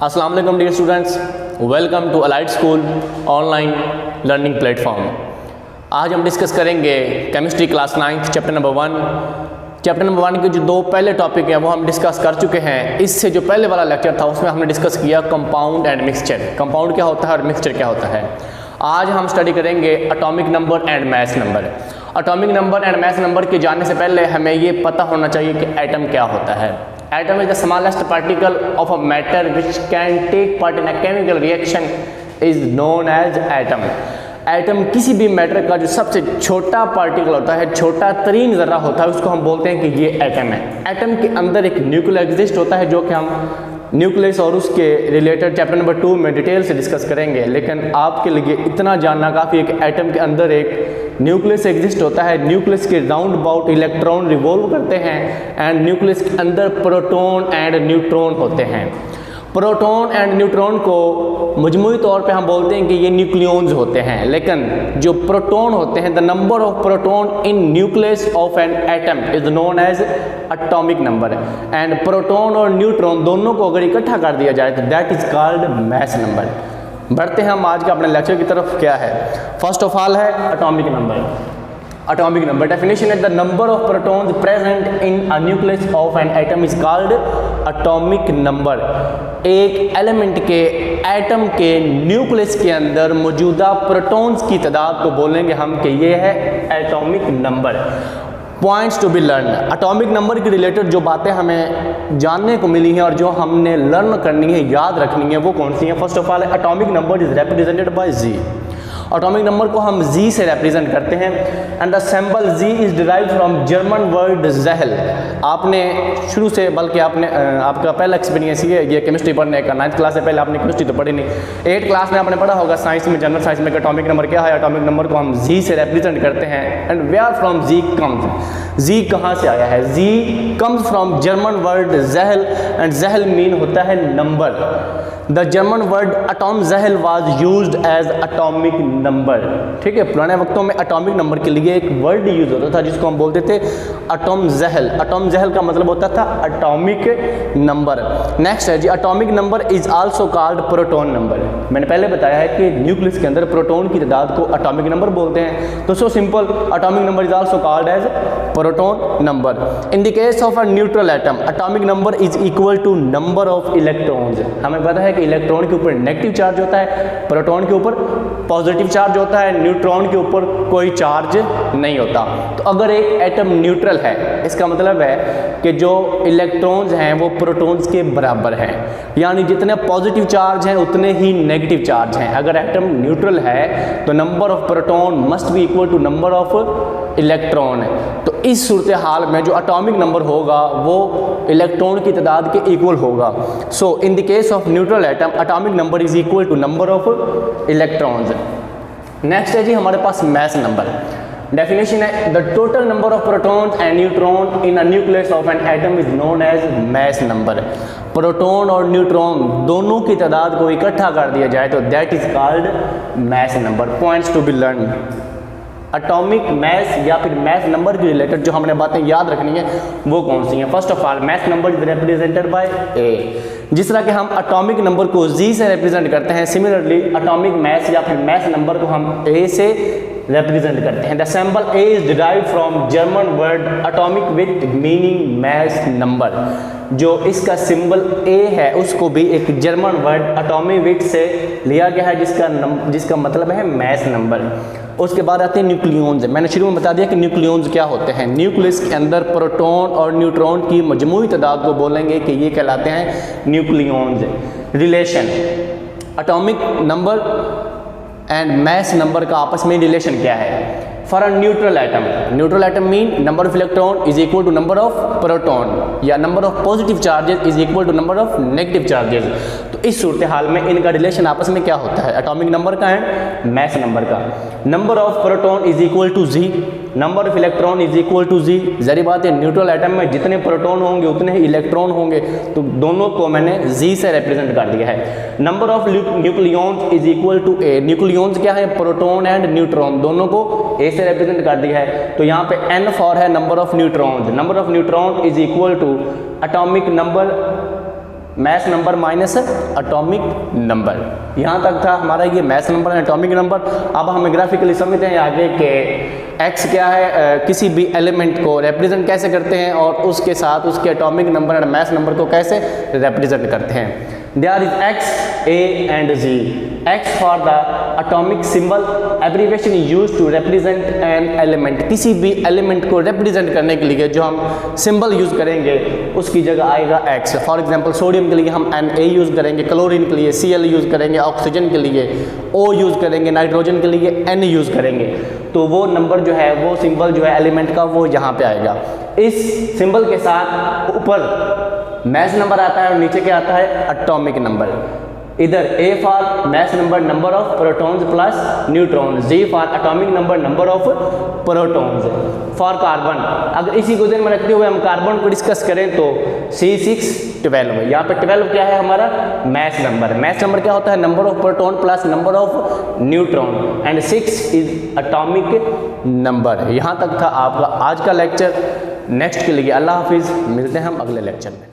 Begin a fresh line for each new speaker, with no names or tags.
अस्सलाम वालेकुम dear students, welcome to Allied school online learning platform. आज हम डिस्कस करेंगे chemistry class 9 chapter number 1। Chapter number 1 के जो दो पहले टॉपिक हैं वो हम डिस्कस कर चुके हैं। इससे जो पहले वाला लेक्चर था उसमें हमने डिस्कस किया कंपाउंड एंड मिक्सचर। कंपाउंड क्या होता है और मिक्सचर क्या होता है। आज हम स्टडी करेंगे atomic number and mass number. Atomic number and mass number के जानने से पहले हमें ये पता होना चाहिए कि एटम क्या होता है। Atom is the smallest particle of a matter which can take part in a chemical reaction is known as atom. Atom किसी भी मैटर का जो सबसे छोटा पार्टिकल होता है, छोटा तरीन ज़र्रा होता है, उसको हम बोलते हैं कि ये एटम है। एटम के अंदर एक न्यूक्लियस एग्जिस्ट होता है जो कि हम न्यूक्लियस और उसके रिलेटेड चैप्टर नंबर 2 में डिटेल से डिस्कस करेंगे। लेकिन आपके लिए इतना जानना काफ़ी है कि एटम के अंदर एक न्यूक्लियस एग्जिस्ट होता है। न्यूक्लियस के राउंड अबाउट इलेक्ट्रॉन रिवॉल्व करते हैं एंड न्यूक्लियस के अंदर प्रोटॉन एंड न्यूट्रॉन होते हैं। प्रोटॉन एंड न्यूट्रॉन को मजमूई तौर पे हम बोलते हैं कि ये न्यूक्लियॉन्स होते हैं। लेकिन जो प्रोटॉन होते हैं, the number of proton in nucleus of an atom is known as atomic number. And proton और न्यूट्रॉन दोनों को अगर इकट्ठा कर दिया जाए तो that is called mass number. बढ़ते हैं हम आज के अपने लेक्चर की तरफ। क्या है, फर्स्ट ऑफ ऑल है atomic number. Atomic number definition है the number of protons present in a nucleus of an atom is called atomic number. एक एलिमेंट के एटम के न्यूक्लियस के अंदर मौजूदा प्रोटॉन्स की तादाद को बोलेंगे हम कि ये है atomic number. Points to be learn. Atomic number के रिलेटेड जो बातें हमें जानने को मिली हैं और जो हमने लर्न करनी है, याद रखनी है, वो कौन सी हैं। First of all atomic number is represented by Z. Atomic number को हम जी से रिप्रेजेंट करते हैं and the symbol Z is derived from German word Zahl. आपने शुरू से, बल्कि आपने आपका पहला एक्सपीरियंस ये केमिस्ट्री पढ़ने का 9th क्लास से पहले आपने केमिस्ट्री तो पढ़ी नहीं, 8th क्लास में आपने पढ़ा होगा साइंस में, जनरल साइंस में, एटॉमिक नंबर क्या है। एटॉमिक नंबर को हम जी से रिप्रेजेंट करते हैं and where from Z comes. Z कहाँ से आया है? Z comes from German word Zahl and Zahl mean होता है number. The German word atom Zahl was used as atomic number. ठीक है, पुराने वक्तों में एटॉमिक नंबर के लिए एक वर्ड यूज होता था जिसको हम बोलते थे एटॉम ज़हल। एटॉम ज़हल का मतलब होता था एटॉमिक नंबर। नेक्स्ट है जी, atomic number is also called proton number. मैंने पहले बताया है कि न्यूक्लियस के अंदर प्रोटॉन की तादाद को एटॉमिक नंबर बोलते हैं, तो so simple atomic number is also called as proton number. In the case of a neutral atom atomic number is equal to number of electrons. हमें पता है कि इलेक्ट्रॉन के ऊपर नेगेटिव चार्ज होता है, प्रोटॉन के ऊपर पॉजिटिव चार्ज होता है, न्यूट्रॉन के ऊपर कोई चार्ज नहीं होता। तो अगर एक एटम न्यूट्रल है, इसका मतलब है कि जो इलेक्ट्रॉन्स हैं वो प्रोटॉन्स के बराबर हैं, यानी जितने पॉजिटिव चार्ज हैं उतने ही नेगेटिव चार्ज हैं। अगर एटम न्यूट्रल है तो number of proton must be equal to number of electron. तो इस सूरत हाल में जो एटॉमिक नंबर होगा वो इलेक्ट्रॉन की तादाद के इक्वल होगा। So in the case of neutral atom atomic number is equal to number of electrons. Next है जी हमारे पास मास नंबर। डेफिनेशन है the total number of protons and neutron in a nucleus of an atom is known as mass number. Proton और neutron दोनों की तादाद को इकट्ठा कर दिया जाए तो that is called mass number. Points to be learn. Atomic mass या फिर मास नंबर के रिलेटेड जो हमने बातें याद रखनी है वो कौन सी हैं। First of all mass number is represented by A. जिस तरह के हम एटॉमिक नंबर को जी से रिप्रेजेंट करते हैं, सिमिलरली एटॉमिक मास या फिर मास नंबर को हम ए से रिप्रेजेंट करते हैं। The symbol A is derived from German word atomic with meaning mass number. जो इसका सिंबल ए है उसको भी एक जर्मन वर्ड एटॉमिक विद से लिया गया है जिसका मतलब है मास नंबर। उसके बाद आते हैं न्यूक्लियॉन्स। मैंने शुरू में बता दिया कि न्यूक्लियॉन्स क्या होते हैं। न्यूक्लियस के अंदर प्रोटॉन और न्यूट्रॉन की मजमूई तादाद को बोलेंगे कि ये कहलाते हैं nucleons. Relation atomic number and mass number का आपस में रिलेशन क्या है। For a neutral atom mean number of electron is equal to number of proton या number of positive charges is equal to number of negative charges. तो इस सूरत हाल में इनका रिलेशन आपस में क्या होता है, एटॉमिक नंबर का एंड मास नंबर का। Number of proton is equal to Z, number of electron is equal to Z. जरी बात है, न्यूट्रल एटम में जितने प्रोटॉन होंगे उतने ही इलेक्ट्रॉन होंगे, तो दोनों को मैंने जी से रिप्रेजेंट कर दिया है। Number of nucleons is equal to A. Nucleons क्या है, प्रोटॉन एंड न्यूट्रॉन, दोनों को ए से रिप्रेजेंट कर दिया है। तो यहाँ पे n फॉर है number of neutrons. Number of neutron is equal to atomic number mass number minus atomic number. यहाँ तक था हमारा ये mass number and atomic number. अब हम ग्राफिकली समझते हैं आगे के एक्स क्या है, किसी भी एलिमेंट को रिप्रेजेंट कैसे करते हैं और उसके साथ उसके atomic number and math number को कैसे रिप्रेजेंट करते हैं। There is X, A and Z. X for the atomic symbol, abbreviation used to represent an element. किसी भी एलिमेंट को रिप्रेजेंट करने के लिए जो हम सिंबल यूज़ करेंगे उसकी जगह आएगा X। फॉर एग्जांपल सोडियम के लिए हम Na यूज़ करेंगे, क्लोरीन के लिए Cl यूज़ करेंगे, ऑक्सीजन के लिए O यूज़ करेंगे, नाइट्रोजन के लिए N यूज़ करेंगे। तो वो नंबर जो है, वो सिंबल जो है एलिमेंट का, वो यहाँ पे आएगा। इस सिंबल के साथ ऊपर मैथ नंबर आता है और नीचे क्या आता है, एटॉमिक नंबर। इधर A for math number, number of protons plus neutron, G for atomic number, number of protons. For carbon, अगर इसी को ध्यान में रखते हुए हम कार्बन को डिस्कस करें तो C612। यहाँ पे 12 क्या है हमारा, मैथ नंबर। मैथ नंबर क्या होता है, number of proton plus number of neutron and 6 is atomic number. यहाँ तक था आपका आज का लेक्चर। नेक्स्ट के लिए अल्लाह हाफिज़, मिलते हैं हम अगले लेक्चर में।